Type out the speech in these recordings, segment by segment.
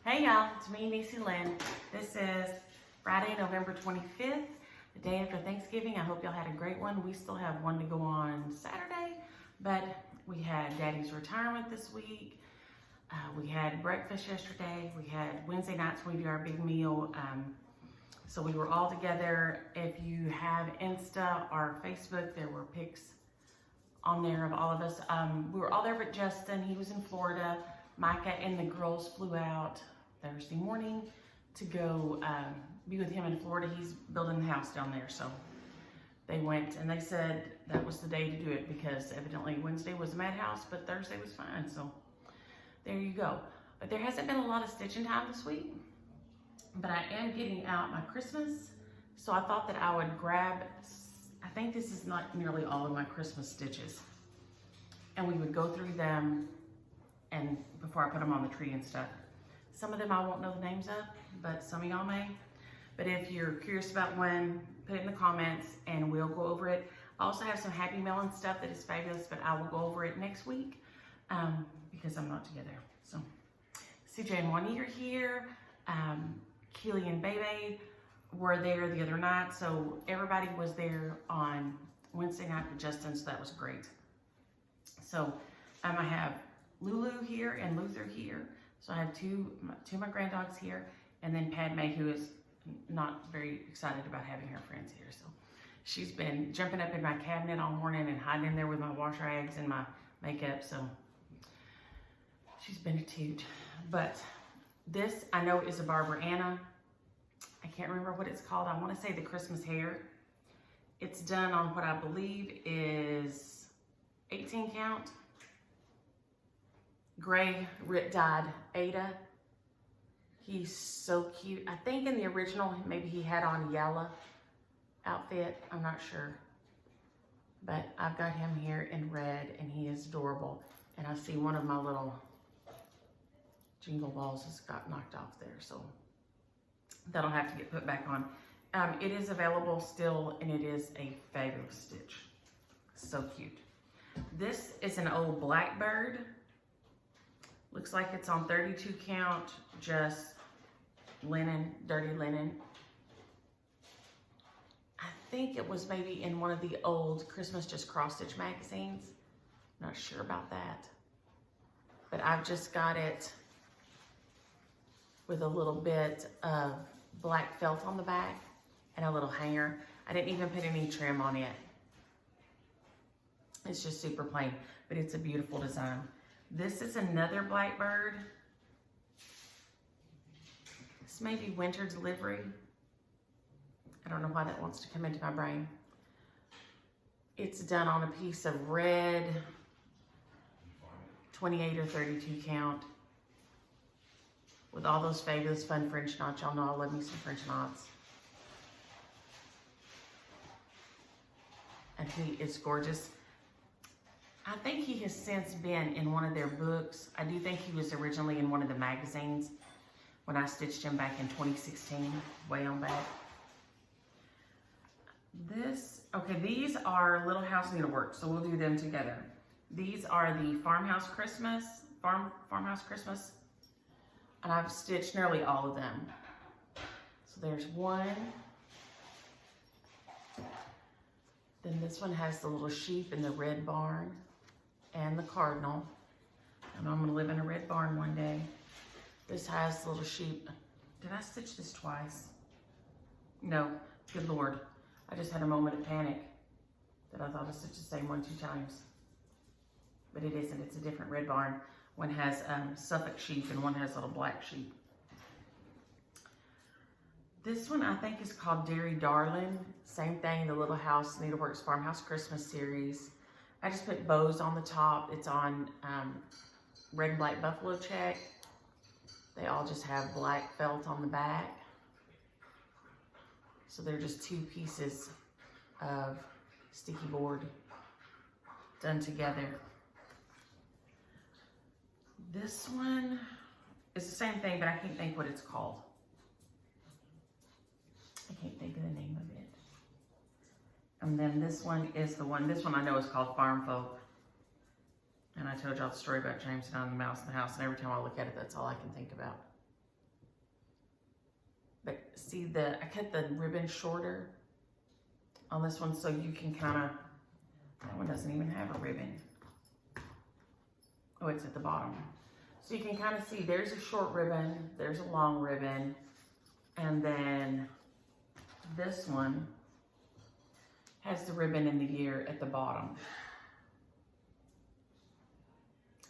Hey y'all, it's me, Niecy Lynn. This is Friday, November 25th, the day after Thanksgiving. I hope y'all had a great one. We still have one to go on Saturday, but we had Daddy's retirement this week. We had breakfast yesterday. We had Wednesday nights when we do our big meal. So we were all together. If you have Insta or Facebook, there were pics on there of all of us. We were all there but Justin. He was in Florida. Micah and the girls flew out Thursday morning to go be with him in Florida. He's building the house down there. So they went and they said that was the day to do it because evidently Wednesday was a madhouse, but Thursday was fine. So there you go. But there hasn't been a lot of stitching time this week, but I am getting out my Christmas. So I thought that I would grab, I think this is not nearly all of my Christmas stitches, and we would go through them and before I put them on the tree and stuff. Some of them I won't know the names of, but some of y'all may. But if you're curious about one, put it in the comments and we'll go over it. I also have some Happy Melon stuff that is fabulous, but I will go over it next week because I'm not together. So CJ and Juanita are here. Keely and Bebe were there the other night. So everybody was there on Wednesday night with Justin, so that was great. So I have Lulu here and Luther here. So I have two of my granddogs here, and then Padme, who is not very excited about having her friends here. So she's been jumping up in my cabinet all morning and hiding in there with my wash rags and my makeup. So she's been a toot. But this I know is a Barbara Anna. I can't remember what it's called. I want to say the Christmas hair. It's done on what I believe is 18 count. Gray dyed Ada. He's so cute. I think in the original, maybe he had on a yellow outfit. I'm not sure. But I've got him here in red and he is adorable. And I see one of my little jingle balls has got knocked off there. So that'll have to get put back on. It is available still and it is a fabulous stitch. So cute. This is an old Blackbird. Looks like it's on 32 count, just linen, dirty linen. I think it was maybe in one of the old Christmas Just Cross Stitch magazines. Not sure about that. But I've just got it with a little bit of black felt on the back and a little hanger. I didn't even put any trim on it. It's just super plain, but it's a beautiful design. This is another Blackbird. This may be winter delivery. I don't know why that wants to come into my brain. It's done on a piece of red, 28 or 32 count, with all those fabulous fun French knots. Y'all know I love me some French knots. And he is gorgeous. I think he has since been in one of their books. I do think he was originally in one of the magazines when I stitched him back in 2016, way on back. Okay, these are Little House Needleworks, so we'll do them together. These are the Farmhouse Christmas, and I've stitched nearly all of them. So there's one. Then this one has the little sheep in the red barn and the cardinal. And I'm gonna live in a red barn one day. This has the little sheep. Did I stitch this twice? No, good Lord. I just had a moment of panic that I thought I stitched the same one 2 times. But it isn't, it's a different red barn. One has Suffolk sheep and one has little black sheep. This one I think is called Dairy Darling. Same thing, the Little House Needleworks Farmhouse Christmas series. I just put bows on the top. It's on red and black buffalo check. They all just have black felt on the back. So they're just 2 pieces of sticky board done together. This one is the same thing, but I can't think what it's called. I can't think of the name of it. And then this one is the one, this one I know is called Farm Folk. And I told y'all the story about James and the mouse in the house, and every time I look at it, that's all I can think about. But see, I cut the ribbon shorter on this one so you can kind of, that one doesn't even have a ribbon. Oh, it's at the bottom. So you can kind of see there's a short ribbon, there's a long ribbon, and then this one has the ribbon in the year at the bottom.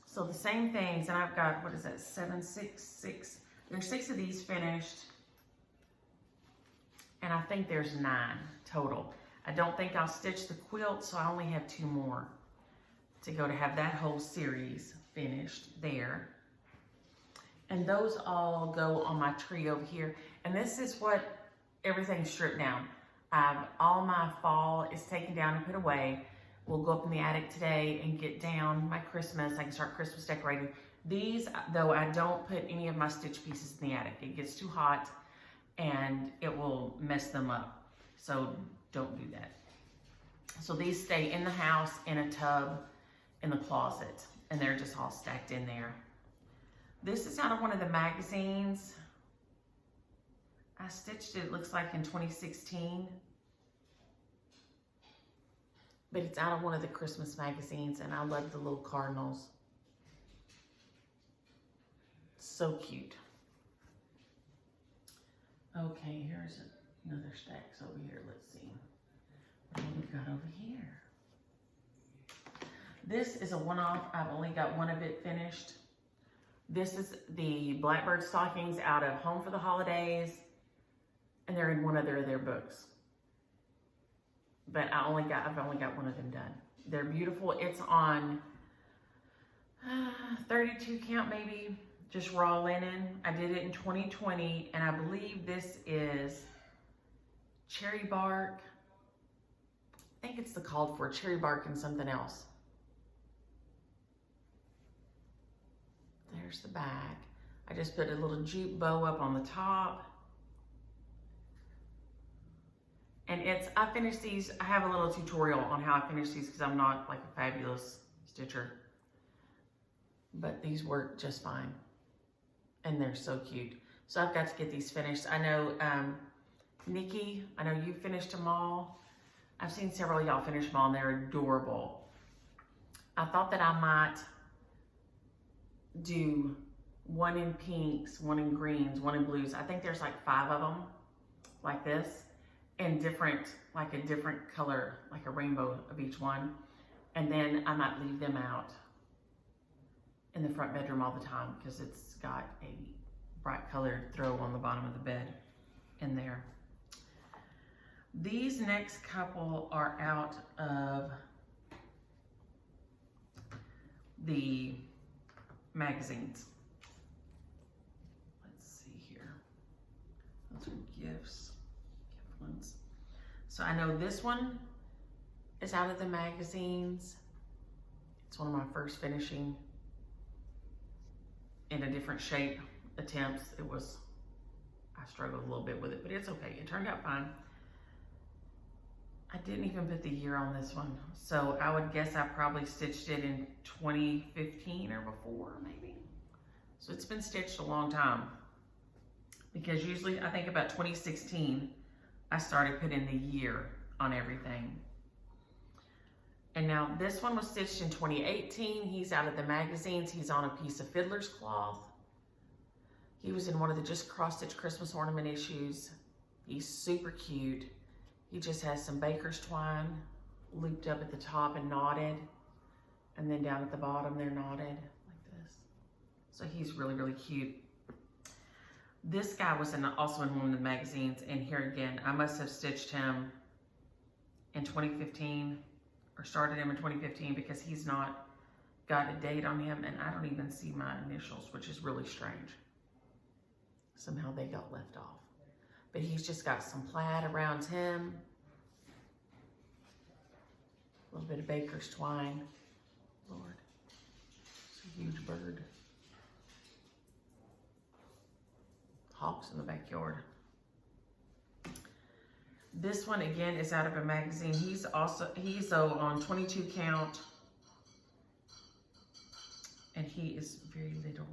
So the same things, and I've got, what is that, 7, 6, 6. There's 6 of these finished, and I think there's 9 total. I don't think I'll stitch the quilt, so I only have 2 more to go to have that whole series finished there. And those all go on my tree over here. And this is what everything's stripped down. All my fall is taken down and put away. We'll go up in the attic today and get down my Christmas. I can start Christmas decorating. These, though, I don't put any of my stitch pieces in the attic. It gets too hot and it will mess them up. So don't do that. So these stay in the house in a tub in the closet, and they're just all stacked in there. This is out of one of the magazines. I stitched it, looks like in 2016. But it's out of one of the Christmas magazines, and I love the little cardinals. So cute. Okay, here's another stacks over here. Let's see. What do we got over here? This is a one-off. I've only got one of it finished. This is the Blackbird stockings out of Home for the Holidays, and they're in one of their books. But I've only got one of them done. They're beautiful. It's on 32 count maybe, just raw linen. I did it in 2020, and I believe this is cherry bark. I think it's called for cherry bark and something else. There's the bag. I just put a little jute bow up on the top. And I finished these, I have a little tutorial on how I finish these because I'm not like a fabulous stitcher. But these work just fine. And they're so cute. So I've got to get these finished. I know, Nikki, I know you finished them all. I've seen several of y'all finish them all, and they're adorable. I thought that I might do one in pinks, one in greens, one in blues. I think there's like 5 of them like this, and different, like a different color, like a rainbow of each one. And then I might leave them out in the front bedroom all the time because it's got a bright colored throw on the bottom of the bed in there. These next couple are out of the magazines. Let's see here. Those are gifts, gift ones. So I know this one is out of the magazines. It's one of my first finishing in a different shape attempts. I struggled a little bit with it, but it's okay. It turned out fine. I didn't even put the year on this one. So I would guess I probably stitched it in 2015 or before, maybe. So it's been stitched a long time. Because usually, I think about 2016, I started putting the year on everything. And now this one was stitched in 2018. He's out of the magazines. He's on a piece of fiddler's cloth. He was in one of the just cross-stitch Christmas ornament issues. He's super cute. He just has some baker's twine looped up at the top and knotted. And then down at the bottom, they're knotted like this. So he's really, really cute. This guy was also in one of the magazines. And here again, I must have stitched him in 2015 or started him in 2015 because he's not got a date on him. And I don't even see my initials, which is really strange. Somehow they got left off. But he's just got some plaid around him. A little bit of baker's twine. Lord, it's a huge bird. Hawks in the backyard. This one again is out of a magazine. He's on 22 count. And he is very little.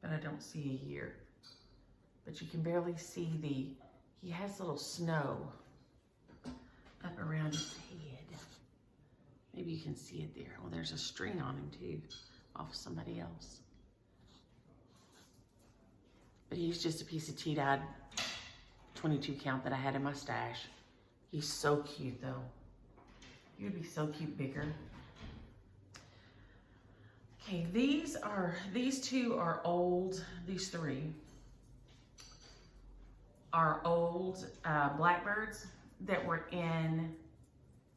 But I don't see a year. but you can barely see he has a little snow up around his head. Maybe you can see it there. Well, there's a string on him too, off somebody else. But he's just a piece of tea-dyed 22 count that I had in my stash. He's so cute though. He would be so cute bigger. Okay, these two are old, these three are old Blackbirds that were in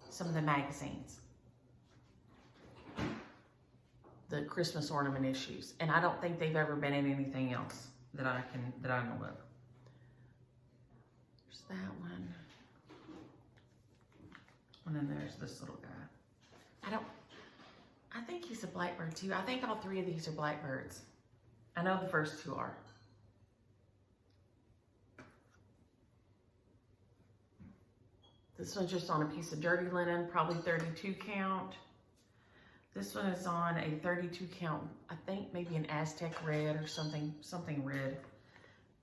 some of the magazines. The Christmas ornament issues. And I don't think they've ever been in anything else that I know of. There's that one. And then there's this little guy. I think he's a Blackbird too. I think all three of these are Blackbirds. I know the first two are. This one's just on a piece of dirty linen, probably 32 count. This one is on a 32 count, I think maybe an Aztec red or something red.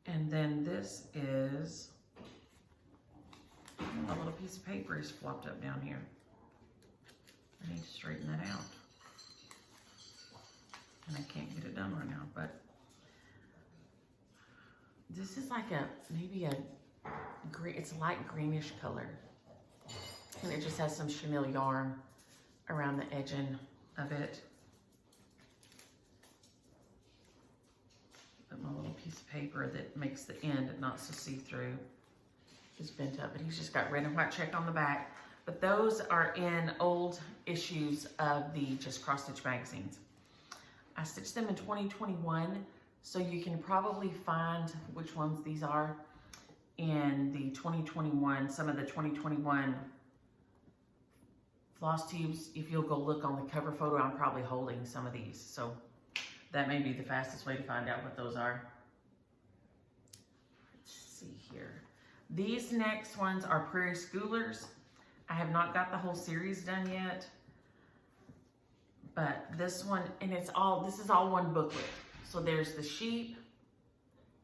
And then this is, a little piece of paper is flopped up down here. I need to straighten that out. And I can't get it done right now, but this is like maybe a green, it's a light greenish color. And it just has some chenille yarn around the edging of it. But my little piece of paper that makes the end not so see-through is bent up, but he's just got red and white check on the back. But those are in old issues of the Just Cross Stitch magazines. I stitched them in 2021, so you can probably find which ones these are in the 2021, some of the 2021 Flosstubes. If you'll go look on the cover photo, I'm probably holding some of these. So that may be the fastest way to find out what those are. Let's see here. These next ones are Prairie Schoolers. I have not got the whole series done yet. But this one, and this is all one booklet. So there's the sheep,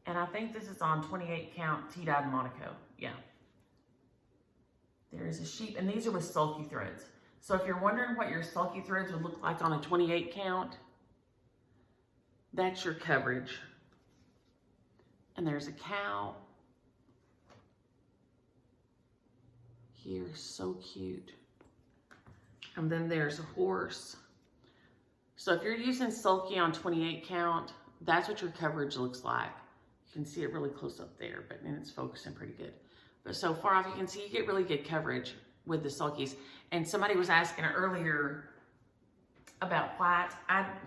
and I think this is on 28 count tea-dyed Monaco. Yeah. There's a sheep, and these are with sulky threads. So if you're wondering what your sulky threads would look like on a 28 count, that's your coverage. And there's a cow. Here, so cute. And then there's a horse. So if you're using sulky on 28 count, that's what your coverage looks like. You can see it really close up there, but then it's focusing pretty good. But so far off, you can see you get really good coverage with the sulkies. And somebody was asking earlier about white.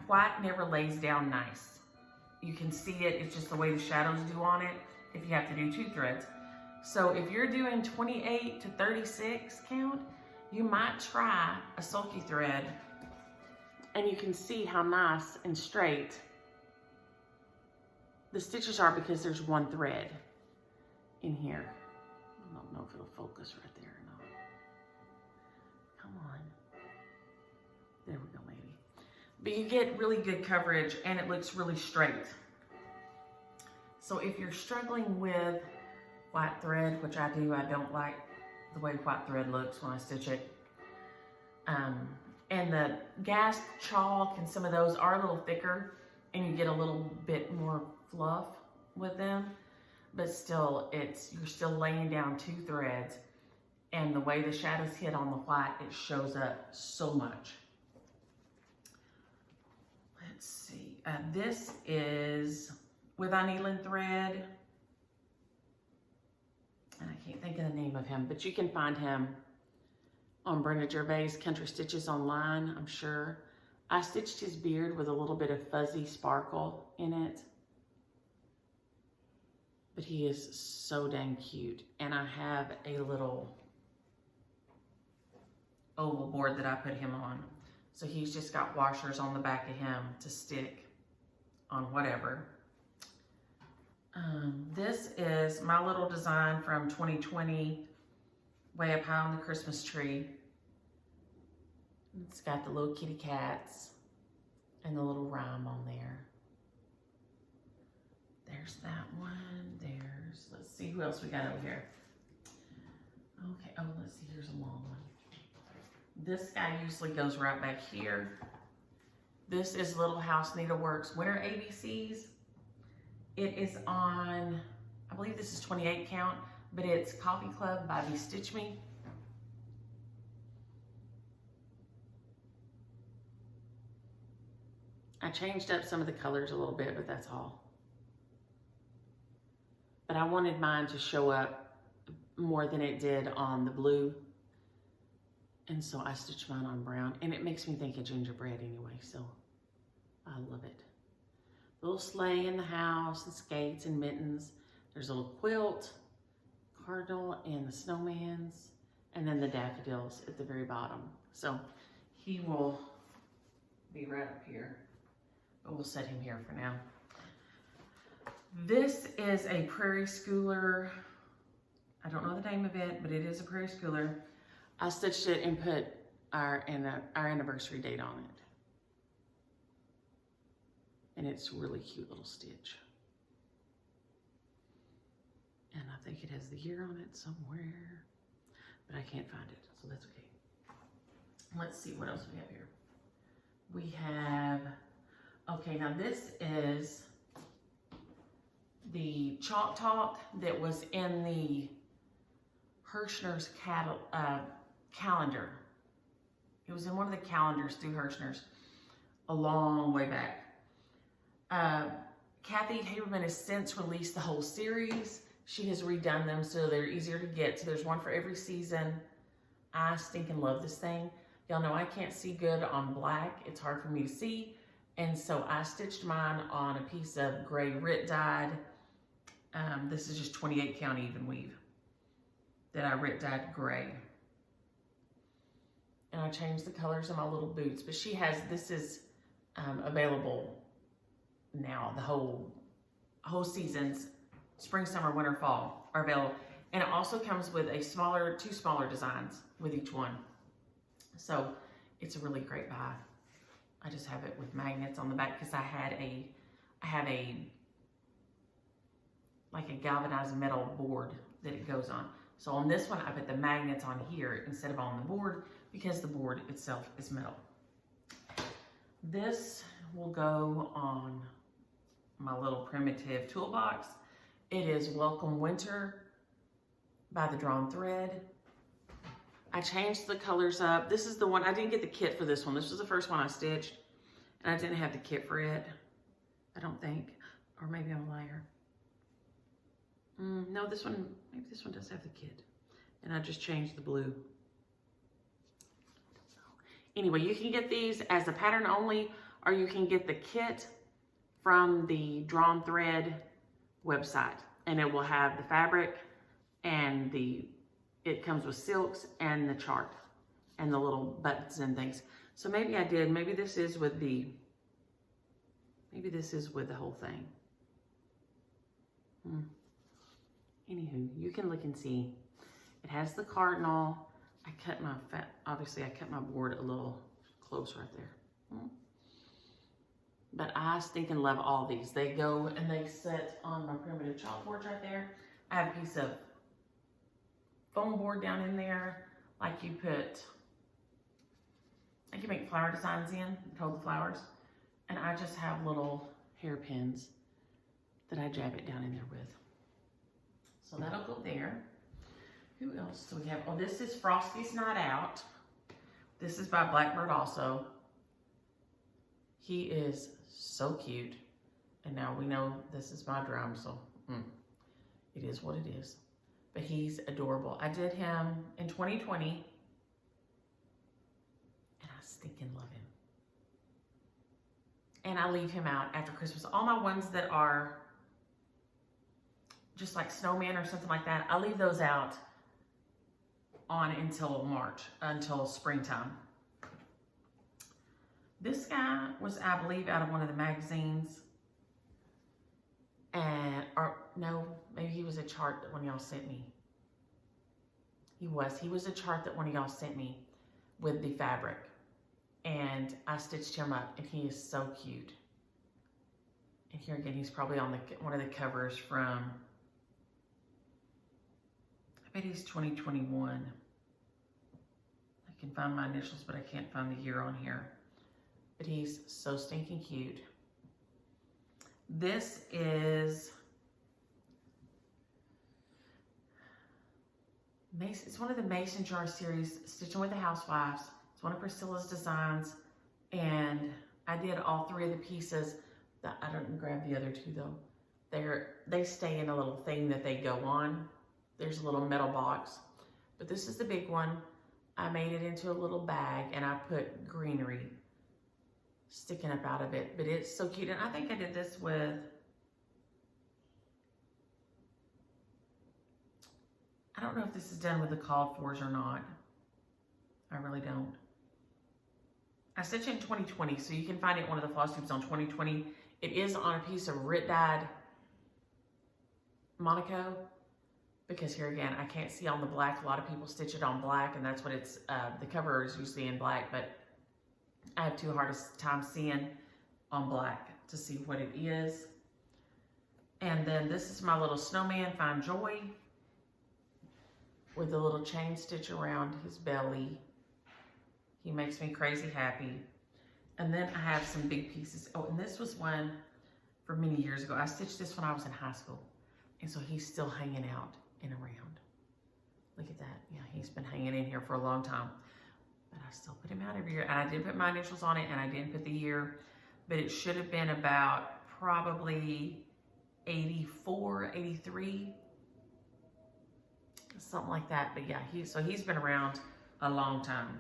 White never lays down nice. You can see it, it's just the way the shadows do on it if you have to do 2 threads. So if you're doing 28 to 36 count, you might try a sulky thread, and you can see how nice and straight the stitches are because there's one thread in here. I don't know if it'll focus right there or not. Come on. There we go, maybe. But you get really good coverage and it looks really straight. So if you're struggling with white thread, which I do, I don't like the way white thread looks when I stitch it. And the gas chalk and some of those are a little thicker and you get a little bit more fluff with them, but still you're still laying down 2 threads, and the way the shadows hit on the white, it shows up so much. Let's see, this is with needling thread, and I can't think of the name of him, but you can find him on Brenda Gervais Country Stitches online, I'm sure. I stitched his beard with a little bit of fuzzy sparkle in it. But he is so dang cute. And I have a little oval board that I put him on. So he's just got washers on the back of him to stick on whatever. This is my little design from 2020, way up high on the Christmas tree. It's got the little kitty cats and the little rhyme on there. There's there's that one. Let's see who else we got over here. Okay, oh, let's see, here's a long one. This guy usually goes right back here. This is Little House Needleworks Winter ABCs. It is on, I believe this is 28 count, but it's Coffee Club by Stitch Me. I changed up some of the colors a little bit, but that's all. But I wanted mine to show up more than it did on the blue. And so I stitched mine on brown, and it makes me think of gingerbread anyway, so I love it. Little sleigh in the house, and skates and mittens. There's a little quilt, cardinal, and the snowmans, and then the daffodils at the very bottom. So he will be right up here, but we'll set him here for now. This is a Prairie Schooler. I don't know the name of it, but it is a Prairie Schooler. I stitched it and put our anniversary date on it. And it's a really cute little stitch. And I think it has the year on it somewhere, but I can't find it, so that's okay. Let's see what else we have here. We have, okay, now this is the Chalk Talk that was in the Hirschner's calendar. It was in one of the calendars through Hirschner's a long way back. Kathy Haberman has since released the whole series. She has redone them so they're easier to get. So there's one for every season. I stinking love this thing. Y'all know I can't see good on black. It's hard for me to see. And so I stitched mine on a piece of gray Rit dyed. This is just 28 count even weave that I Rit dyed gray. And I changed the colors of my little boots. But she has, this is available now. The whole seasons, spring, summer, winter, fall are available. And it also comes with a smaller, 2 smaller designs with each one. So it's a really great buy. I just have it with magnets on the back because I have a like a galvanized metal board that it goes on. So on this one, I put the magnets on here instead of on the board because the board itself is metal. This will go on my little primitive toolbox. It is Welcome Winter by the Drawn Thread. I changed the colors up. This is the one, I didn't get the kit for this one. This was the first one I stitched, and I didn't have the kit for it, I don't think. Or maybe I'm a liar. No, this one, maybe this one does have the kit. And I just changed the blue. Anyway, you can get these as a pattern only, or you can get the kit from the Drawn Thread website. And it will have the fabric and it comes with silks and the chart and the little buttons and things. So maybe I did, maybe this is with the whole thing. Anywho, you can look and see. It has the cardinal. Obviously I cut my board a little close right there. But I stinking love all these. They go and they sit on my primitive chalkboard right there. I have a piece of foam board down in there, like you make flower designs in, hold the flowers. And I just have little hairpins that I jab it down in there with. So that'll go there. Who else do we have? Oh, this is Frosty's Night Out. This is by Blackbird also. He is so cute. And now we know this is my drum, so it is what it is. But he's adorable. I did him in 2020. And I stinking love him. And I leave him out after Christmas. All my ones that are just like snowman or something like that, I leave those out on until March, until springtime. This guy was, I believe, out of one of the magazines. Or no, maybe he was a chart that one of y'all sent me. He was a chart that one of y'all sent me with the fabric. And I stitched him up and he is so cute. And here again, he's probably on one of the covers from, I bet he's 2021. I can find my initials, but I can't find the year on here. But he's so stinking cute. This is, it's one of the Mason Jar series, Stitching with the Housewives. It's one of Priscilla's designs, and I did all 3 of the pieces. I didn't grab the other 2 though. They stay in a little thing that they go on. There's a little metal box, but this is the big one. I made it into a little bag, and I put greenery sticking up out of it, but it's so cute. And I think I did this with, I don't know if this is done with the called fors or not. I really don't. I stitched it in 2020, so you can find it in one of the Flosstubes on 2020. It is on a piece of Rit Dyed Monaco, because here again, I can't see on the black. A lot of people stitch it on black, and that's what it's, the cover is usually in black, but I have too hard a time seeing on black to see what it is. And then this is my little snowman, Find Joy, with a little chain stitch around his belly. He makes me crazy happy. And then I have some big pieces. Oh, and this was one for many years ago. I stitched this when I was in high school. And so he's still hanging out and around. Look at that. Yeah, he's been hanging in here for a long time. But I still put him out every year. And I did put my initials on it, and I didn't put the year. But it should have been about probably 84, 83. Something like that. But yeah, he's been around a long time.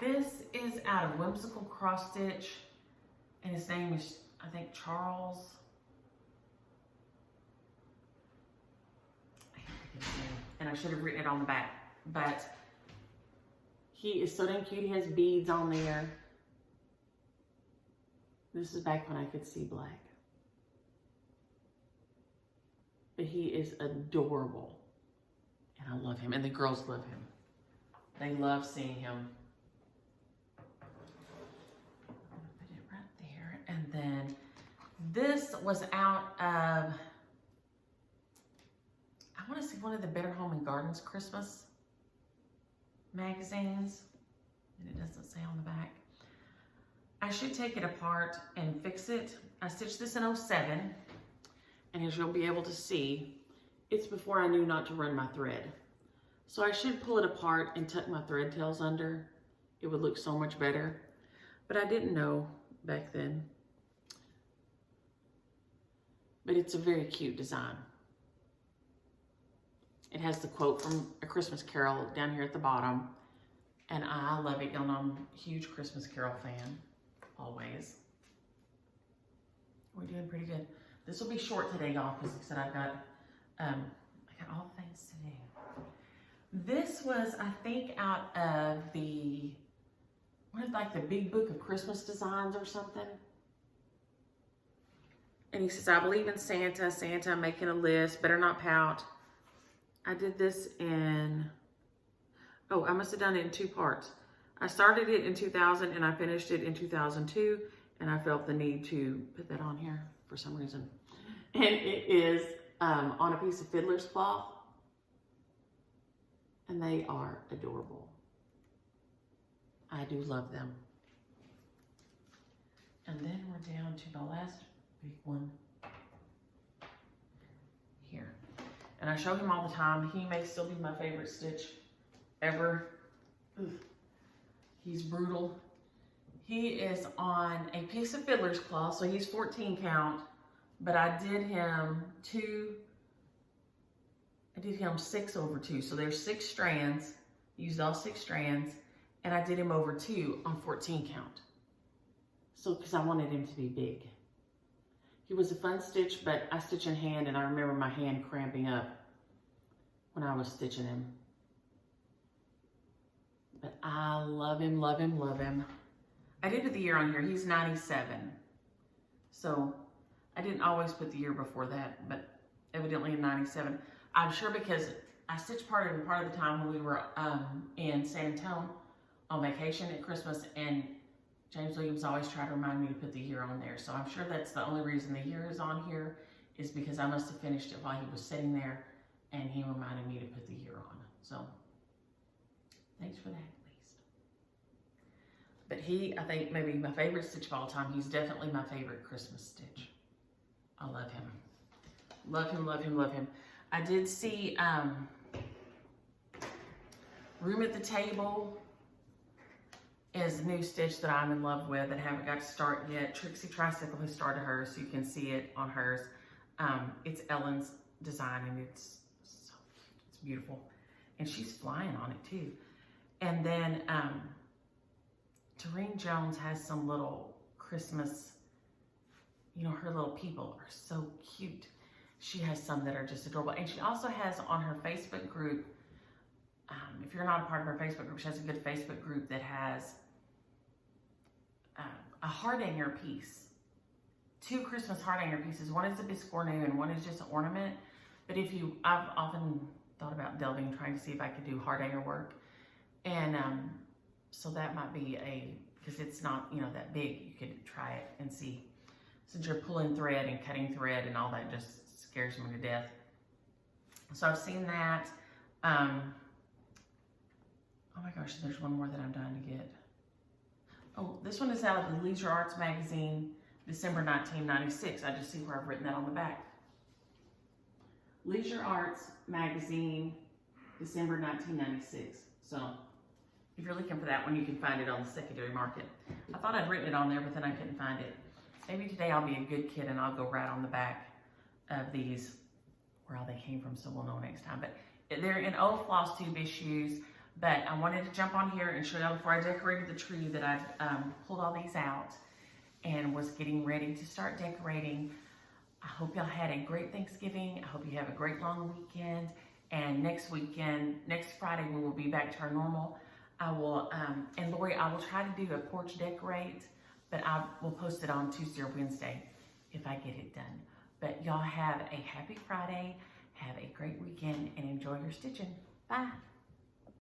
This is out of Whimsical Cross Stitch, and his name is, I think, Charles. And I should have written it on the back, but he is so damn cute. He has beads on there. This is back when I could see black. But he is adorable, and I love him, and the girls love him. They love seeing him. And then this was out of, I want to say one of the Better Home and Gardens Christmas magazines. And it doesn't say on the back. I should take it apart and fix it. I stitched this in 07. And as you'll be able to see, it's before I knew not to run my thread. So I should pull it apart and tuck my thread tails under. It would look so much better. But I didn't know back then. But it's a very cute design. It has the quote from A Christmas Carol down here at the bottom. And I love it. Y'all know I'm a huge Christmas Carol fan, always. We're doing pretty good. This will be short today, y'all, because like I said, I got all the things to do. This was, I think, out of the, what is like the Big Book of Christmas Designs or something. And he says, I believe in Santa. Santa, I'm making a list. Better not pout. I did this in, oh, I must have done it in 2 parts. I started it in 2000 and I finished it in 2002. And I felt the need to put that on here for some reason. And it is on a piece of fiddler's cloth. And they are adorable. I do love them. And then we're down to the last big one here. And I show him all the time. He may still be my favorite stitch ever. Ugh. He's brutal. He is on a piece of fiddler's cloth, so he's 14 count, but I did him 6 over 2. So there's 6 strands, used all 6 strands, and I did him over 2 on 14 count. So, because I wanted him to be big. He was a fun stitch, but I stitch in hand, and I remember my hand cramping up when I was stitching him. But I love him, love him, love him. I did put the year on here. He's 97. So I didn't always put the year before that, but evidently in 97. I'm sure because I stitched part of the time when we were in San Antonio on vacation at Christmas, and James Williams always tried to remind me to put the year on there. So I'm sure that's the only reason the year is on here, is because I must have finished it while he was sitting there and he reminded me to put the year on. So thanks for that, at least. But I think maybe my favorite stitch of all time. He's definitely my favorite Christmas stitch. I love him. Love him, love him, love him. I did see Room at the Table is a new stitch that I'm in love with and haven't got to start yet. Trixie Tricycle has started hers, so you can see it on hers. It's Ellen's design, and it's so cute. It's beautiful. And she's flying on it too. And then Tareen Jones has some little Christmas, you know, her little people are so cute. She has some that are just adorable. And she also has on her Facebook group, if you're not a part of her Facebook group, she has a good Facebook group that has a heart hanger piece. 2 Christmas heart hanger pieces. One is a biscornu and one is just an ornament. But I've often thought about delving, trying to see if I could do heart hanger work. And so that might be because it's not, you know, that big, you could try it and see. Since you're pulling thread and cutting thread and all that just scares me to death. So I've seen that. Oh my gosh, there's one more that I'm dying to get. Oh, this one is out of the Leisure Arts magazine, December 1996. I just see where I've written that on the back. Leisure Arts magazine, December 1996. So if you're looking for that one, you can find it on the secondary market. I thought I'd written it on there, but then I couldn't find it. Maybe today I'll be a good kid and I'll go right on the back of these, where all they came from, so we'll know next time. But they're in old Flosstube issues, but I wanted to jump on here and show y'all before I decorated the tree that I pulled all these out and was getting ready to start decorating. I hope y'all had a great Thanksgiving. I hope you have a great long weekend. And next Friday, we will be back to our normal. I will, and Lori, I will try to do a porch decorate, but I will post it on Tuesday or Wednesday if I get it done. But y'all have a happy Friday, have a great weekend, and enjoy your stitching. Bye.